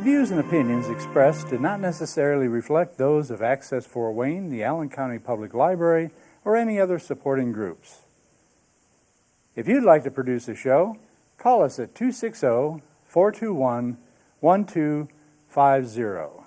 views and opinions expressed do not necessarily reflect those of Access Fort Wayne, the Allen County Public Library, or any other supporting groups. If you'd like to produce a show, call us at 260-421-1250.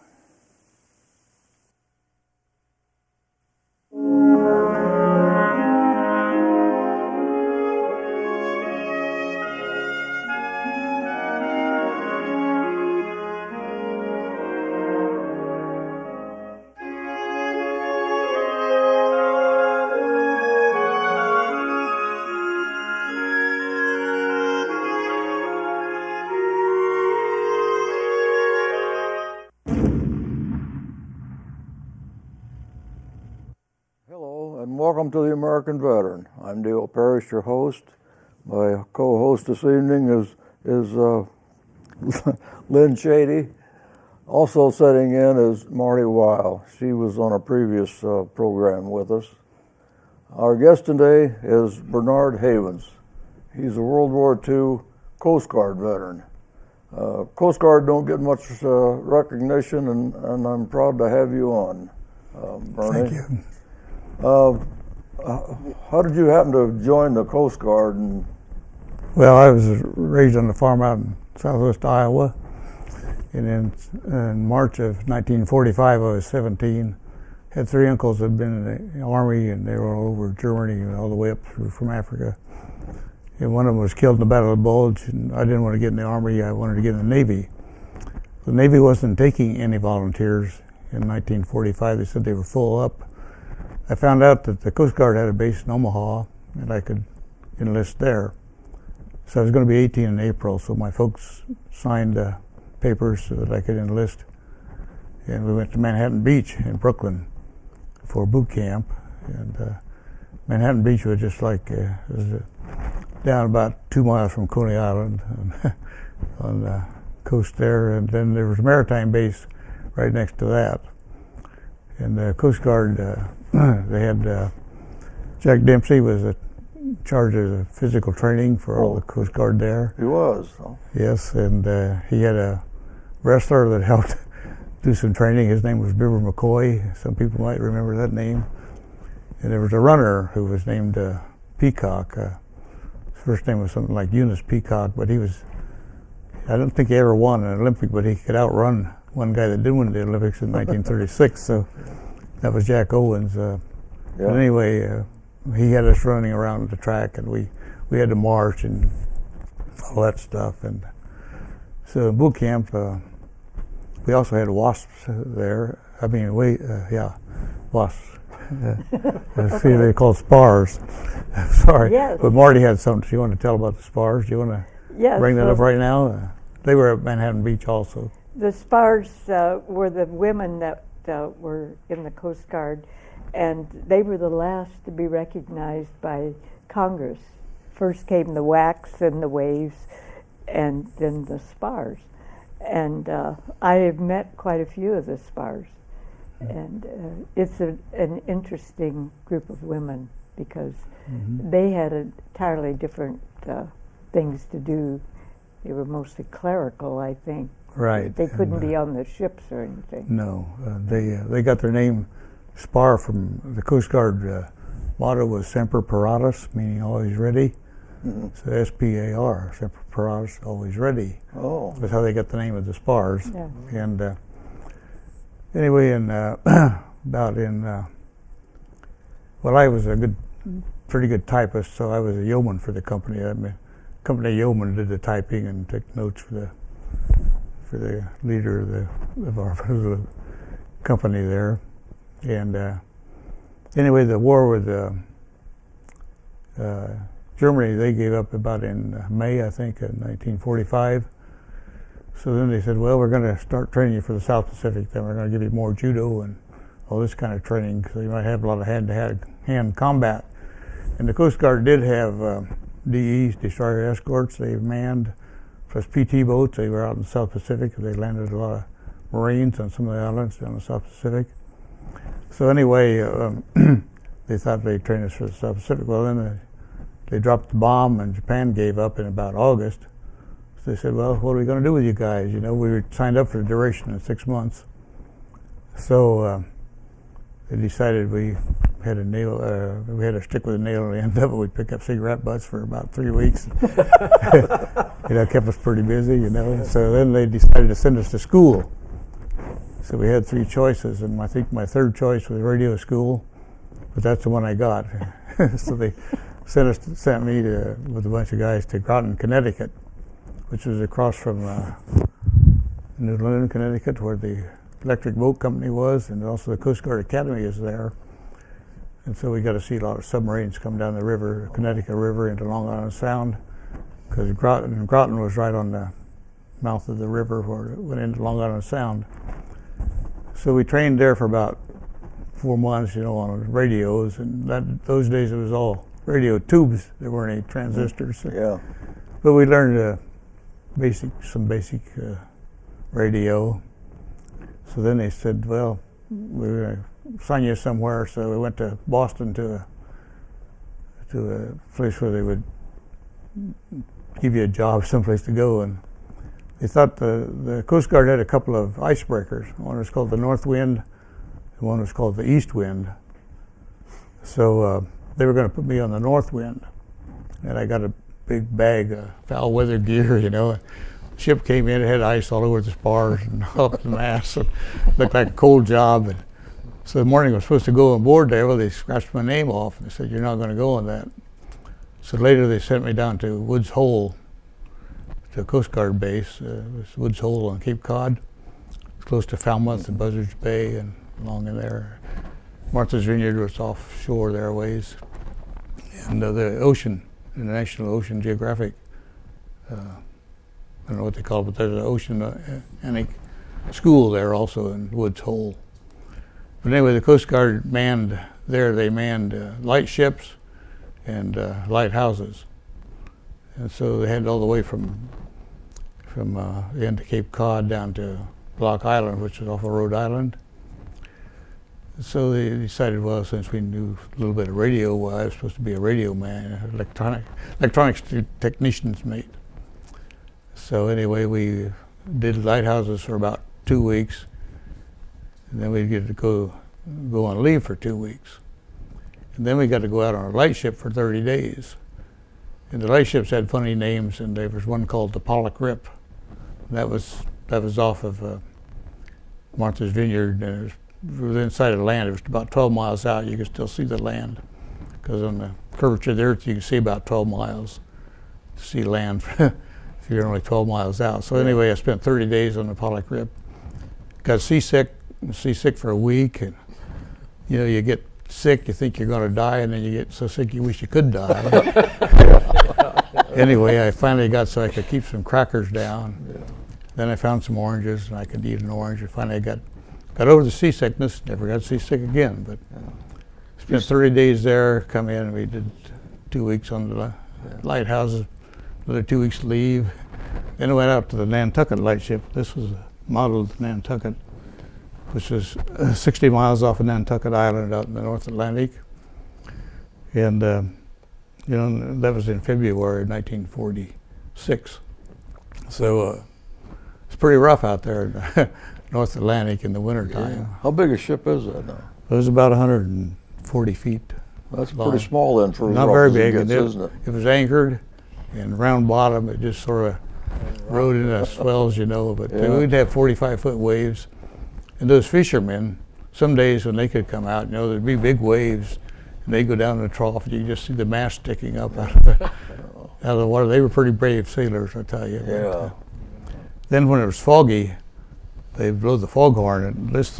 Welcome to the American Veteran. I'm Dale Parrish, your host. My co-host this evening is Lynn Shady. Also sitting in is Marty Weil. She was on a previous program with us. Our guest today is Bernard Havens. He's a World War II Coast Guard veteran. Coast Guard don't get much recognition, and I'm proud to have you on, Bernie. Thank you. How did you happen to join the Coast Guard? Well, I was raised on a farm out in southwest Iowa, and in March of 1945, I was 17. Had three uncles that had been in the Army, and they were all over Germany and all the way up through from Africa. And one of them was killed in the Battle of the Bulge, and I didn't want to get in the Army. I wanted to get in the Navy. The Navy wasn't taking any volunteers in 1945. They said they were full up. I found out that the Coast Guard had a base in Omaha, and I could enlist there. So I was going to be 18 in April, so my folks signed papers so that I could enlist. And we went to Manhattan Beach in Brooklyn for boot camp. And Manhattan Beach was just like, down about 2 miles from Coney Island on the coast there. And then there was a maritime base right next to that. And the Coast Guard, they had Jack Dempsey was in charge of the physical training for all the Coast Guard there. He was. Yes, and he had a wrestler that helped do some training. His name was Bibber McCoy. Some people might remember that name. And there was a runner who was named Peacock. His first name was something like Eunice Peacock, but I don't think he ever won an Olympic, but he could outrun one guy that did win the Olympics in 1936. So that was Jack Owens. But anyway, he had us running around the track, and we had to march and all that stuff. And so in boot camp, we also had wasps there. I mean, wasps. See, they're called spars. Sorry, yes. But Marty had something she wanted to tell about the spars. Do you want to bring that up right now? They were at Manhattan Beach also. The spars were the women that were in the Coast Guard, and they were the last to be recognized by Congress. First came the WACs and the waves, and then the spars. And I have met quite a few of the spars. And it's an interesting group of women because they had entirely different things to do. They were mostly clerical, I think. Right. They couldn't be on the ships or anything. No, they got their name SPAR from the Coast Guard motto was Semper Paratus, meaning always ready. So S-P-A-R, Semper Paratus, always ready. Oh. That's how they got the name of the spars. Yeah. And anyway, I was a pretty good typist, so I was a yeoman for the company. I mean, company yeoman did the typing and took notes for the leader of our company there. And anyway, the war with Germany, they gave up about in May, I think, in 1945. So then they said, well, we're going to start training you for the South Pacific. Then we're going to give you more judo and all this kind of training, so you might have a lot of hand-to-hand combat. And the Coast Guard did have DEs, destroyer escorts. They manned, plus PT boats. They were out in the South Pacific. They landed a lot of Marines on some of the islands down the South Pacific. So anyway, they thought they'd train us for the South Pacific. Well, then they dropped the bomb, and Japan gave up in about August. So they said, well, what are we going to do with you guys? You know, we were signed up for the duration of 6 months. So they decided we had to stick with a nail at the end of it. We'd pick up cigarette butts for about 3 weeks. You know, kept us pretty busy, you know. So then they decided to send us to school. So we had 3 choices, and I think my third choice was radio school, but that's the one I got. So they sent me with a bunch of guys to Groton, Connecticut, which was across from New London, Connecticut, where the Electric Boat Company was, and also the Coast Guard Academy is there. And so we got to see a lot of submarines come down the river, Connecticut River, into Long Island Sound, because Groton was right on the mouth of the river where it went into Long Island Sound. So we trained there for about 4 months, you know, on radios, and those days it was all radio tubes. There weren't any transistors. Yeah. But we learned some basic radio. So then they said, well, we're going to sign you somewhere. So we went to Boston to a place where they would give you a job, someplace to go. And they thought the Coast Guard had a couple of icebreakers. One was called the North Wind, and one was called the East Wind. So they were going to put me on the North Wind. And I got a big bag of foul weather gear, you know. The ship came in, it had ice all over the spars and up the mast. So it looked like a cold job. And so the morning I was supposed to go on board there. Well, they scratched my name off, and they said, you're not going to go on that. So later they sent me down to Woods Hole, to a Coast Guard base. It was Woods Hole on Cape Cod. It's close to Falmouth and Buzzards Bay and along in there. Martha's Vineyard was offshore there a ways. And the ocean, the National Ocean Geographic, I don't know what they call it, but there's an oceanic school there also in Woods Hole. But anyway, the Coast Guard manned light ships and lighthouses. And so they had all the way from the end of Cape Cod down to Block Island, which is off of Rhode Island. So they decided, well, since we knew a little bit of radio, well, I was supposed to be a radio man, electronics technician's mate. So anyway, we did lighthouses for about 2 weeks, and then we'd get to go on leave for 2 weeks. And then we got to go out on a light ship for 30 days. And the light ships had funny names, and there was one called the Pollock Rip. That was off of Martha's Vineyard, and it was inside of the land. It was about 12 miles out. You could still see the land, because on the curvature of the Earth, you can see about 12 miles to see land if you're only 12 miles out. So anyway, I spent 30 days on the Pollock Rip. Got seasick for a week, and you know, you get sick, you think you're going to die, and then you get so sick you wish you could die. Anyway, I finally got so I could keep some crackers down. Yeah. Then I found some oranges, and I could eat an orange. And finally, I got over the seasickness. Never got seasick again. But spent 30 days there. Come in, and we did 2 weeks on the lighthouses. Another 2 weeks leave. Then I went out to the Nantucket lightship. This was modeled Nantucket, which was 60 miles off of Nantucket Island out in the North Atlantic. And you know, that was in February of 1946. So it's pretty rough out there in the North Atlantic in the wintertime. Yeah. How big a ship is that now? It was about 140 feet. That's long. pretty small then for Not as very rough as big. it gets, isn't it? It was anchored and round bottom. It just sort of rode into swells, you know. But we'd have 45-foot waves. And those fishermen, some days when they could come out, you know, there'd be big waves. And they'd go down in the trough, and you just see the mast sticking up out of the water. They were pretty brave sailors, I tell you. Yeah. But, then when it was foggy, they'd blow the foghorn. And this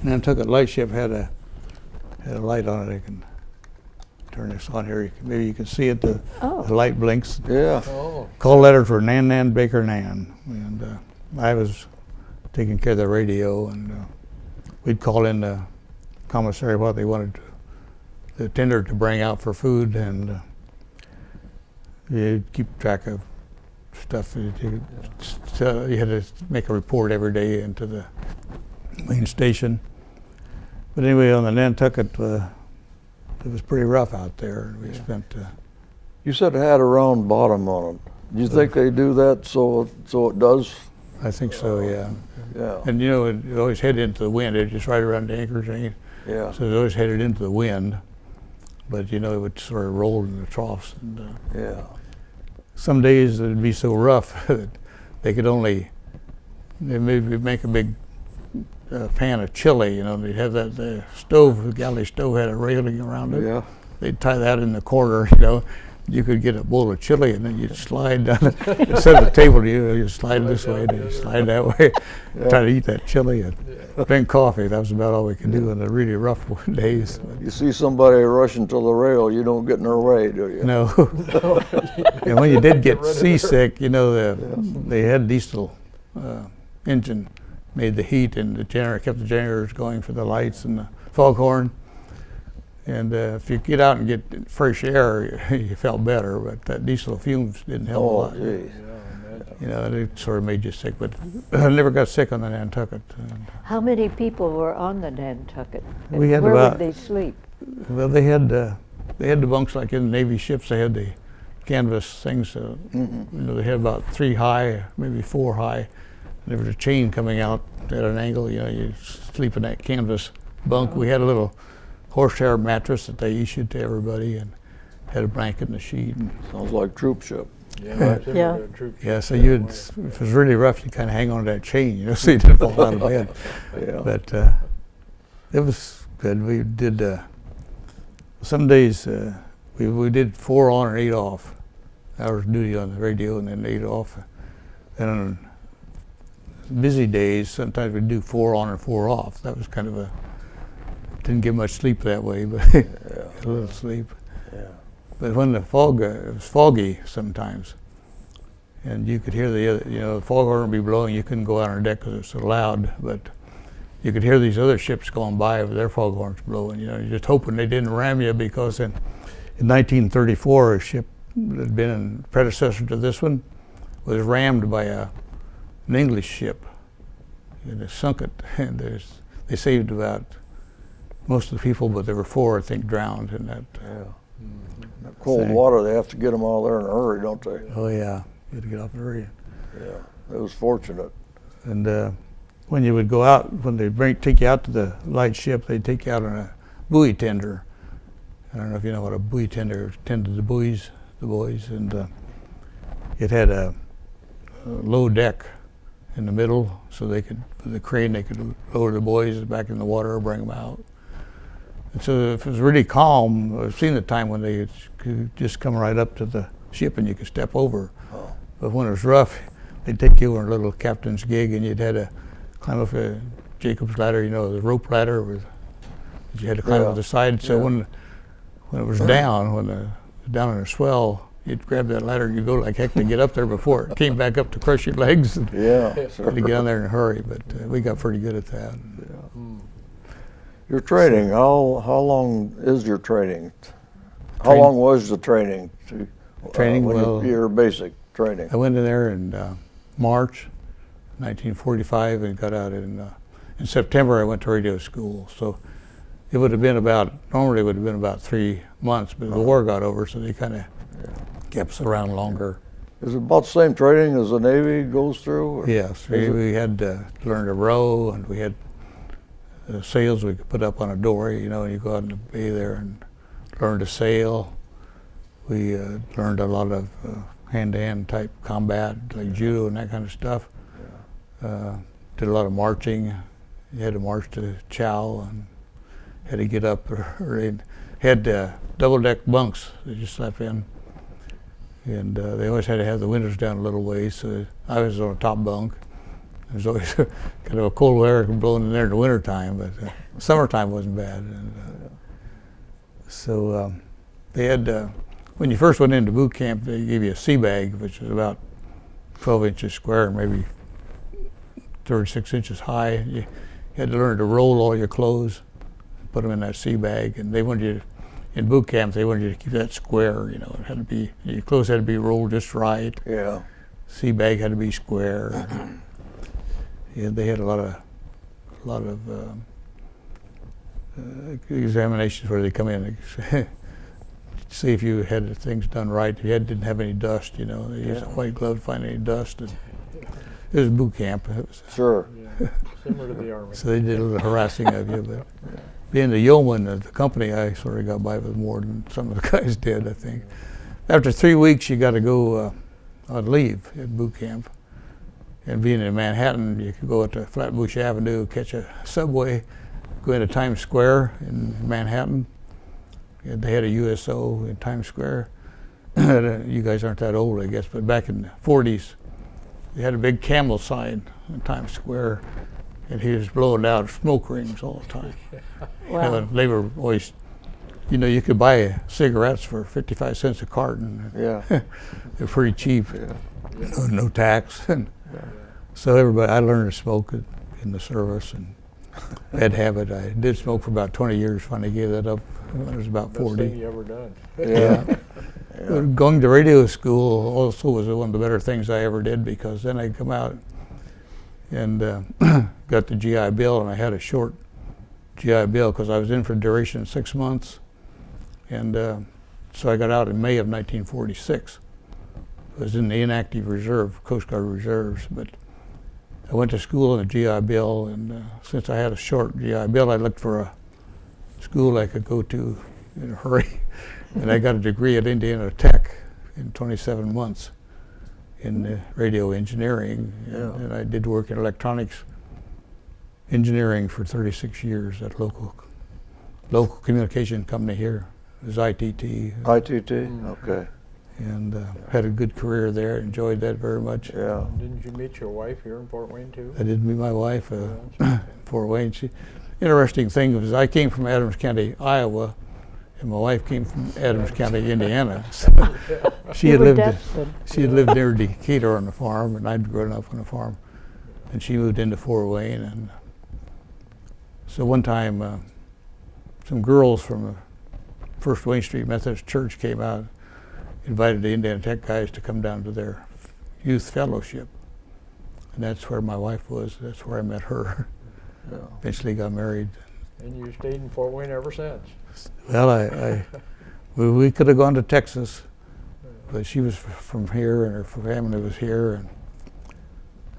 Nantucket lightship had a light on it. I can turn this on here. Maybe you can see it. The light blinks. Yeah. Call letters were Nan Nan Baker Nan, and I was taking care of the radio, and we'd call in the commissary what they wanted the tender to bring out for food, and you'd keep track of stuff. So you had to make a report every day into the main station. But anyway, on the Nantucket, it was pretty rough out there. We spent. You said it had a round bottom on it. Do you think they do that so it does? I think so, yeah. Yeah. And you know, it always headed into the wind. It just right around the anchors, ain't it? Yeah. So it always headed into the wind. But you know, it would sort of roll in the troughs. And, Yeah. some days it'd be so rough that they could only, they maybe make a big pan of chili, you know, they'd have the stove, the galley stove had a railing around it. Yeah. They'd tie that in the corner, you know. You could get a bowl of chili and then you'd slide down, instead of the table, you slide this way and you slide that way, try to eat that chili and drink coffee. That was about all we could do on the really rough days. You see somebody rushing to the rail, you don't get in their way, do you? No. And when you did get seasick, you know, they had diesel engine made the heat, and the generator kept the generators going for the lights and the foghorn. And if you get out and get fresh air, you felt better. But that diesel fumes didn't help a Oh, lot. geez. You know, it sort of made you sick. But I never got sick on the Nantucket. How many people were on the Nantucket? And We had where about- would they sleep? Well, they had the bunks like in Navy ships. They had the canvas things. You know, they had about 3 high, maybe 4 high. There was a chain coming out at an angle. You know, you sleep in that canvas bunk. We had a little horsehair mattress that they issued to everybody, and had a blanket and a sheet. And Sounds like troop ship. Yeah. yeah, so you'd, if it was really rough, you'd kind of hang on to that chain, you know, so you didn't fall out of bed. Yeah. But it was good. We did some days we did 4 on and 8 off hours duty on the radio, and then 8 off. And on busy days, sometimes we'd do 4 on and 4 off. That was kind of didn't get much sleep that way, but a little sleep. Yeah. But when it was foggy sometimes, and you could hear the foghorn would be blowing. You couldn't go out on deck because it was so loud, but you could hear these other ships going by with their foghorns blowing. You know, you're just hoping they didn't ram you, because in 1934, a ship that had been a predecessor to this one was rammed by an English ship, and they sunk it. And they saved about most of the people, but there were 4, I think, drowned in that. Yeah. That cold Thing. water, they have to get them out of there in a hurry, don't they? Oh yeah, you had to get off the radio. Yeah. It was fortunate. And when you would go out, when they'd take you out to the light ship, they'd take you out on a buoy tender. I don't know if you know what a buoy tender tended the buoys, and it had a low deck in the middle, so they could, with the crane, they could lower the buoys back in the water or bring them out. And so if it was really calm, I've seen the time when they could just come right up to the ship and you could step over. Oh. But when it was rough, they'd take you over a little captain's gig, and you'd had to climb up a Jacob's ladder, you know, the rope ladder that you had to climb Yeah. up the side. So Yeah. when it was down, down in a swell, you'd grab that ladder and you'd go like heck to get up there before it came back up to crush your legs. And Yeah. had to get on there in a hurry, but we got pretty good at that. Your training, how long is your training? How Train- long was the training? Training, well- your basic training. I went in there in March 1945 and got out in September. I went to radio school, so it would have been normally it would have been about 3 months, but the war got over, so they kind of kept us around longer. Is it about the same training as the Navy goes through? or- Yes, Is it? we had to learn to row, and we had sails we could put up on a dory, you know, and you go out in the bay there and learn to sail. We learned a lot of hand-to-hand type combat, like judo and that kind of stuff. Did a lot of marching. You had to march to chow and had to get up early. Had double-deck bunks that you slept in. And they always had to have the windows down a little ways, so I was on a top bunk. There's always kind of a cold air blowing in there in the wintertime, but summertime wasn't bad. And, so they had, when you first went into boot camp, they gave you a sea bag, which was about 12 inches square, maybe 36 inches high. You had to learn to roll all your clothes, put them in that sea bag, and they wanted you, in boot camp, they wanted you to keep that square, you know, it had to be, your clothes had to be rolled just right. Yeah. Sea bag had to be square. Yeah, they had a lot of examinations where they come in and see if you had things done right. If you didn't have any dust, you know, they used a Yeah. white glove to find any dust. And it was boot camp. It was, Sure. Yeah. Similar to the Army. so they did a little harassing of you. But being the yeoman of the company, I sort of got by with more than some of the guys did, I think. After 3 weeks, you got to go on leave at boot camp. And being in Manhattan, you could go up to Flatbush Avenue, catch a subway, go into Times Square in Manhattan. And they had a USO in Times Square. You guys aren't that old, I guess, but back in the 40s, they had a big camel sign in Times Square, and he was blowing out smoke rings all the time. Wow. And they were always, you know, you could buy cigarettes for 55 cents a carton. Yeah. They're pretty cheap, Yeah. no tax. And so everybody, I learned to smoke in the service, and bad habit. I did smoke for about 20 years. Finally gave that up when I was about Best thing 40. you ever done. Yeah. But going to radio school also was one of the better things I ever did, because then I come out and got the GI Bill, and I had a short GI Bill because I was in for a duration of 6 months. And so I got out in May of 1946. I was in the inactive reserve, Coast Guard reserves, but I went to school on a GI Bill, and since I had a short GI Bill, I looked for a school I could go to in a hurry. And I got a degree at Indiana Tech in 27 months in radio engineering. Yeah. And I did work in electronics engineering for 36 years at a local communication company here. It was ITT. ITT? Okay. And had a good career there, enjoyed that very much. Yeah. Didn't you meet your wife here in Fort Wayne too? I did meet my wife, Yeah. Fort Wayne. Interesting thing was I came from Adams County, Iowa, and my wife came from Adams County, Indiana. So she You had were lived destined. she had lived near Decatur on the farm, and I'd grown up on a farm. And she moved into Fort Wayne, and so one time some girls from the First Wayne Street Methodist Church came out, invited the Indiana Tech guys to come down to their youth fellowship. And that's where my wife was. That's where I met her. Yeah. Eventually got married. And you stayed in Fort Wayne ever since. Well, we could have gone to Texas, but she was from here, and her family was here, and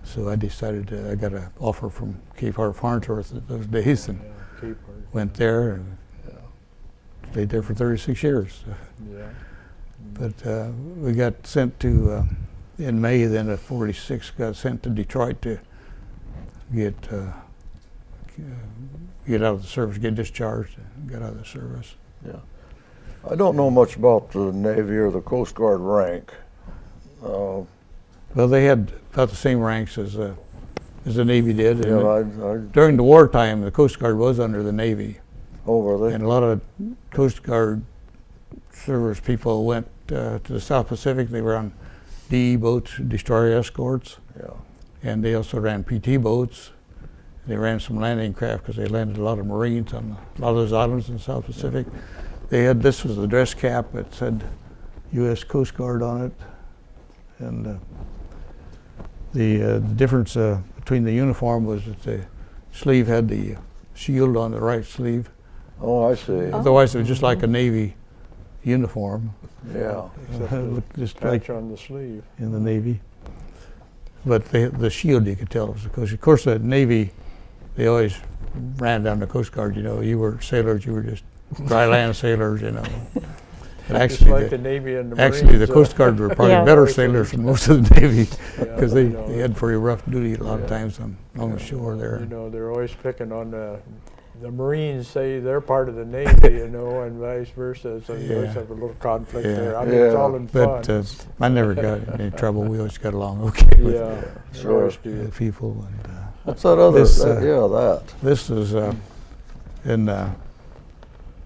so I decided I got an offer from Cape Heart Farnsworth at those days, and Yeah, Cape Heart. went there and stayed there for 36 years. Yeah. But we got sent to in May then of '46. Got sent to Detroit to get out of the service, get discharged, and get out of the service. Yeah. I don't know much about the Navy or the Coast Guard rank. Well, they had about the same ranks as the Navy did. Yeah, And during the wartime, the Coast Guard was under the Navy, over and there. a lot of Coast Guard service people went to the South Pacific. They were on DE boats, destroyer escorts, Yeah. and they also ran PT boats. They ran some landing craft because they landed a lot of Marines on a lot of those islands in the South Pacific. They had, this was the dress cap that said U.S. Coast Guard on it, and the difference between the uniform was that the sleeve had the shield on the right sleeve. Oh, I see. Otherwise, it was just like a Navy uniform. Yeah. Except It the looked just patch like on the sleeve. in the Navy. But the shield, you could tell, was because of course the Navy, they always ran down the Coast Guard. You know, you were sailors, you were just dry land sailors. You know, but Just like the Navy and the Marines. actually, the Coast Guard were probably Yeah. better sailors than most of the Navy Yeah, because you know, they had pretty rough duty a lot of Yeah. times on the shore there. You know, they're always picking on the Marines say they're part of the Navy, you know, and vice versa. So you always Yeah. have a little conflict Yeah. there. I mean, it's Yeah. all in fun. But I never got in any trouble. We always got along okay with yeah, Sure. you always the do. people. And What's that other? This, that. this is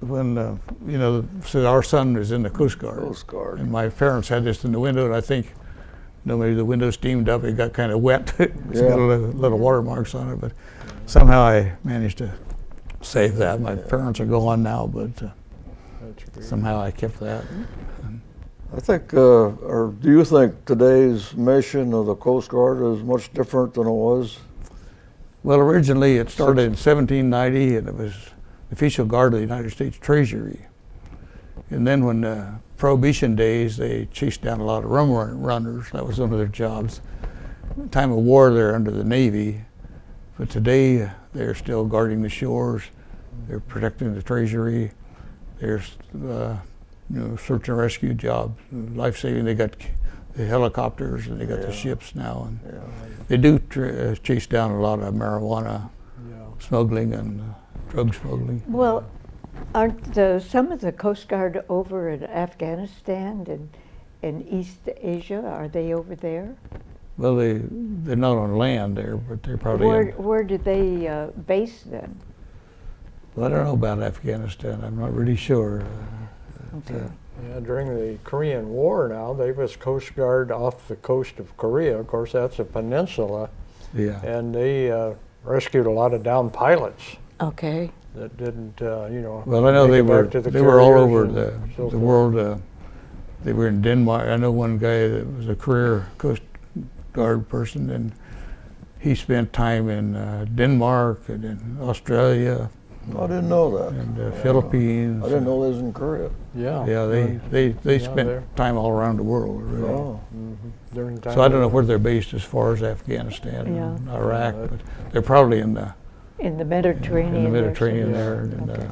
when you know, so our son was in the Coast Guard. Coast Guard. And my parents had this in the window, and I think, you know, maybe the window steamed up. It got kind of wet. It's Yeah. got little watermarks on it, but somehow I managed to save that. My parents are gone now, but That's great. somehow I kept that. I think, or do you think today's mission of the Coast Guard is much different than it was? Well, originally it started in 1790, and it was the official guard of the United States Treasury. And then when Prohibition days, they chased down a lot of runners. That was one of their jobs. Time of war, they're under the Navy, but today they're still guarding the shores. They're protecting the treasury. There's search and rescue jobs, life saving. They got the helicopters and they got the ships now, and they do chase down a lot of marijuana smuggling and drug smuggling. Well, aren't some of the Coast Guard over in Afghanistan and East Asia? Are they over there? Well, they're not on land there, but they're probably Where do they base them? Well, I don't know about Afghanistan. I'm not really sure. Okay. Yeah, during the Korean War now, they was Coast Guard off the coast of Korea. Of course, that's a peninsula. Yeah. And they rescued a lot of downed pilots Okay. that didn't, Well, I know make they it were back to the they were all carriers over and the so forth. world. They were in Denmark. I know one guy that was a career Coast Guard person, and he spent time in Denmark and in Australia I didn't know that. and Philippines. I didn't know they was in Korea. Yeah. Yeah, they Yeah, spent they're- time all around the world. Really. Oh, During the time So I don't know of- where they're based as far as Afghanistan and Yeah. Iraq, Yeah, but they're probably in the In the Mediterranean. in the there Mediterranean Yeah. there. And, Okay.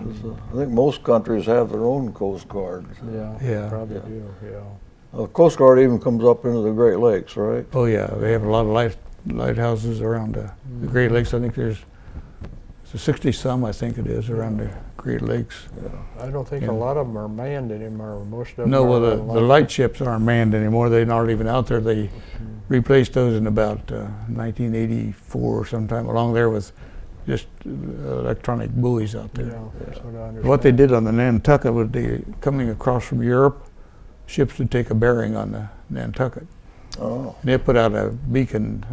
I think most countries have their own Coast Guard. Yeah, Yeah. probably Yeah. do, yeah. Coast Guard even comes up into the Great Lakes, right? oh yeah, they have a lot of lighthouses around the Great Lakes. I think there's 60 some, I think it is, around the Great Lakes. I don't think Yeah. a lot of them are manned anymore. Most of them No, are well, on the light ships aren't manned anymore. They're not even out there. They replaced those in about 1984 or sometime along there with just electronic buoys out Yeah, there. that's what I understand. What they did on the Nantucket was they coming across from Europe, ships would take a bearing on the Nantucket. Oh, And they put out a beacon,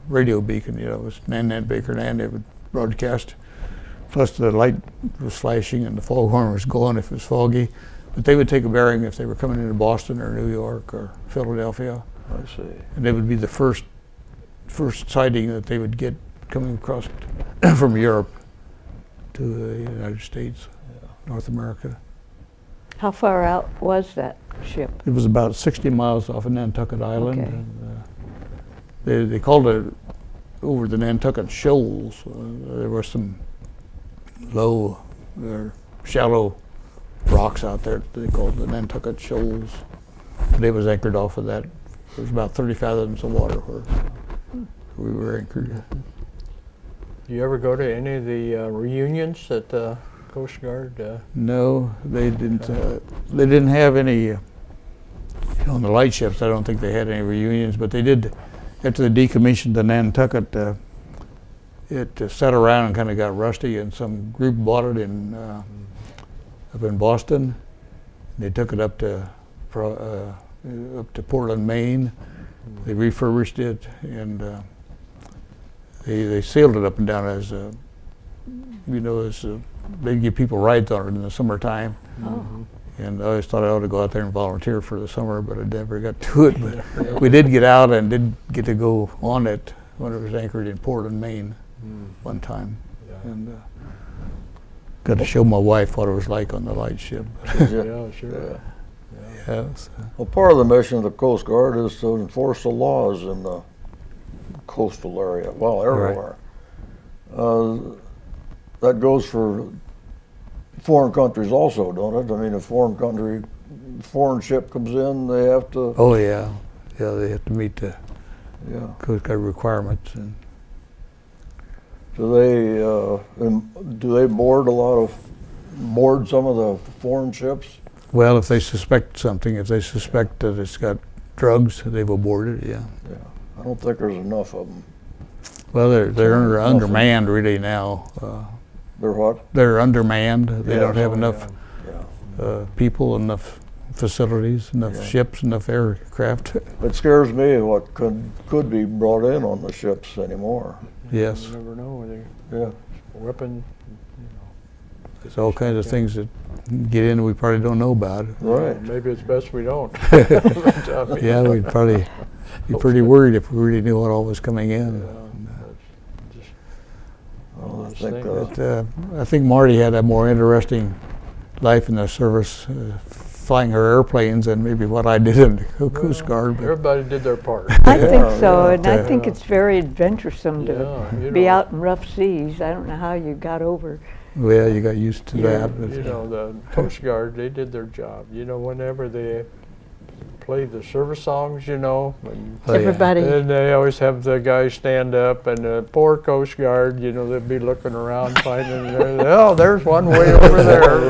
radio beacon, it was Nan Baker Nan, they would broadcast. Plus the light was flashing and the foghorn was going if it was foggy. But they would take a bearing if they were coming into Boston or New York or Philadelphia. I see. And they would be the first sighting that they would get coming across from Europe to the United States, North America. How far out was that ship? It was about 60 miles off of Nantucket Island. Okay. And, they called it over the Nantucket Shoals. There were some low or shallow rocks out there they called the Nantucket Shoals. But it was anchored off of that. There was about 30 fathoms of water where we were anchored. Do you ever go to any of the reunions at the Coast Guard? No, they didn't. They didn't have any. On the light ships, I don't think they had any reunions, but they did. After they decommissioned the Nantucket, it sat around and kind of got rusty, and some group bought it up in Boston. They took it up to Portland, Maine. They refurbished it, and they sailed it up and down as they'd give people rides on it in the summertime. Oh. And I always thought I ought to go out there and volunteer for the summer, but I never got to it. But we did get out and did get to go on it when it was anchored in Portland, Maine, one time, and got to show my wife what it was like on the light ship. Yeah, sure. Yeah, Well, part of the mission of the Coast Guard is to enforce the laws in the coastal area, well, everywhere. That goes for foreign countries also, don't it? I mean, a foreign ship comes in, they have to, oh yeah, they have to meet the yeah. Coast Guard requirements. And Do they board some of the foreign ships? well, if they suspect something, if they suspect that it's got drugs, they've aborted it. Yeah. Yeah. I don't think there's enough of them. Well, they're Nothing. undermanned really now. They're what? They're undermanned. They Yeah, don't have oh, enough Yeah. people, enough facilities, enough Yeah. ships, enough aircraft. It scares me what could be brought in on the ships anymore. Yes, You never know. Yeah. Weapon. there's all kinds of things that get in we probably don't know about. Right. Maybe it's best we don't. Yeah, we'd probably be pretty worried if we really knew what all was coming in. Well, I Just think think But I think Marty had a more interesting life in the service flying her airplanes than maybe what I did in the Coast Guard. But Everybody did their part. I think so, yeah. and I think it's very adventuresome to Yeah, you be know. out in rough seas. I don't know how you got over. well, you got used to that. But, You know, the Coast Guard, they did their job. You know, whenever they played the service songs, you know, and oh, yeah. Everybody, and they always have the guys stand up, and the poor Coast Guard, you know, they'd be looking around, finding, oh, there's one way over there.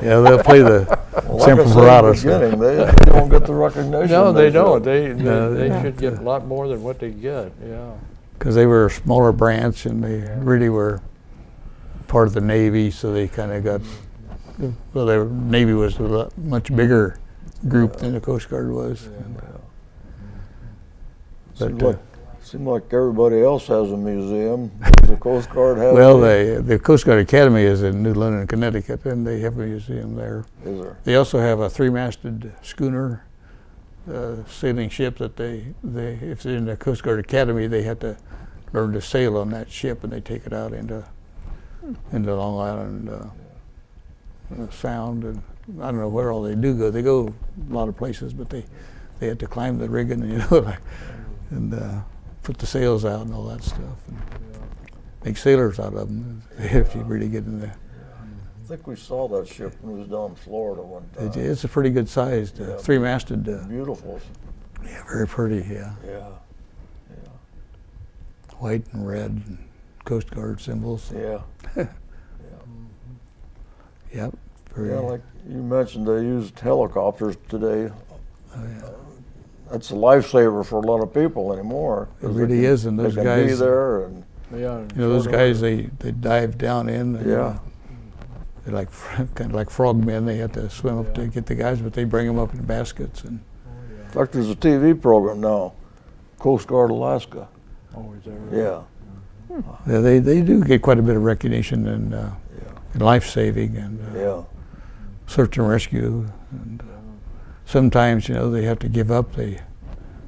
Yeah, they'll play the Well, Semper like I said Paratus. at the beginning, they don't get the recognition. No, they should. don't. They No, they they- should get a lot more than what they get. Yeah. Because they were a smaller branch and they really were part of the Navy, so they kind of got, well, the Navy was a lot, much bigger group than the Coast Guard was. But, Seemed like everybody else has a museum. Does the Coast Guard have well, any? the Coast Guard Academy is in New London, Connecticut, and they have a museum there. Is there? They also have a three-masted schooner sailing ship that they if they're in the Coast Guard Academy, they have to learn to sail on that ship, and they take it out into Long Island Sound, and I don't know where all they do go. They go a lot of places, but they have to climb the rigging, you know, like, and put the sails out and all that stuff, and make sailors out of them if you really get in there. I think we saw that ship when it was down in Florida one time. It's a pretty good sized Yeah. three-masted. Beautiful. Yeah, very pretty. Yeah, Yeah. white and red, and Coast Guard symbols. Yeah. Yep. Very, Yeah, like you mentioned, they used helicopters today. oh, yeah. That's a lifesaver for a lot of people anymore. It really is, and those they can be guys, there and Yeah. you know, those guys, they dive down in. And, Yeah. they're like kind of like frogmen. They have to swim up to get the guys, but they bring them up in baskets. And in fact, there's a TV program now, Coast Guard Alaska. Oh, is that right? Yeah. they do get quite a bit of recognition and life saving and Yeah. search and rescue. And sometimes, you know, they have to give up. They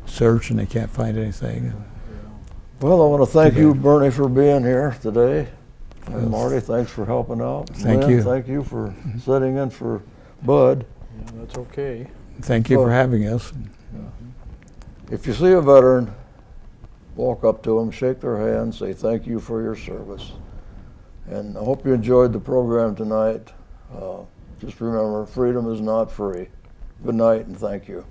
search and they can't find anything. Well, I want to thank you, Bernie, for being here today. And Marty, thanks for helping out. Thank Lynn, you. Thank you for sitting in for Bud. Yeah, that's okay. Thank you for having us. If you see a veteran, walk up to them, shake their hand, say thank you for your service. And I hope you enjoyed the program tonight. Just remember, freedom is not free. Good night and thank you.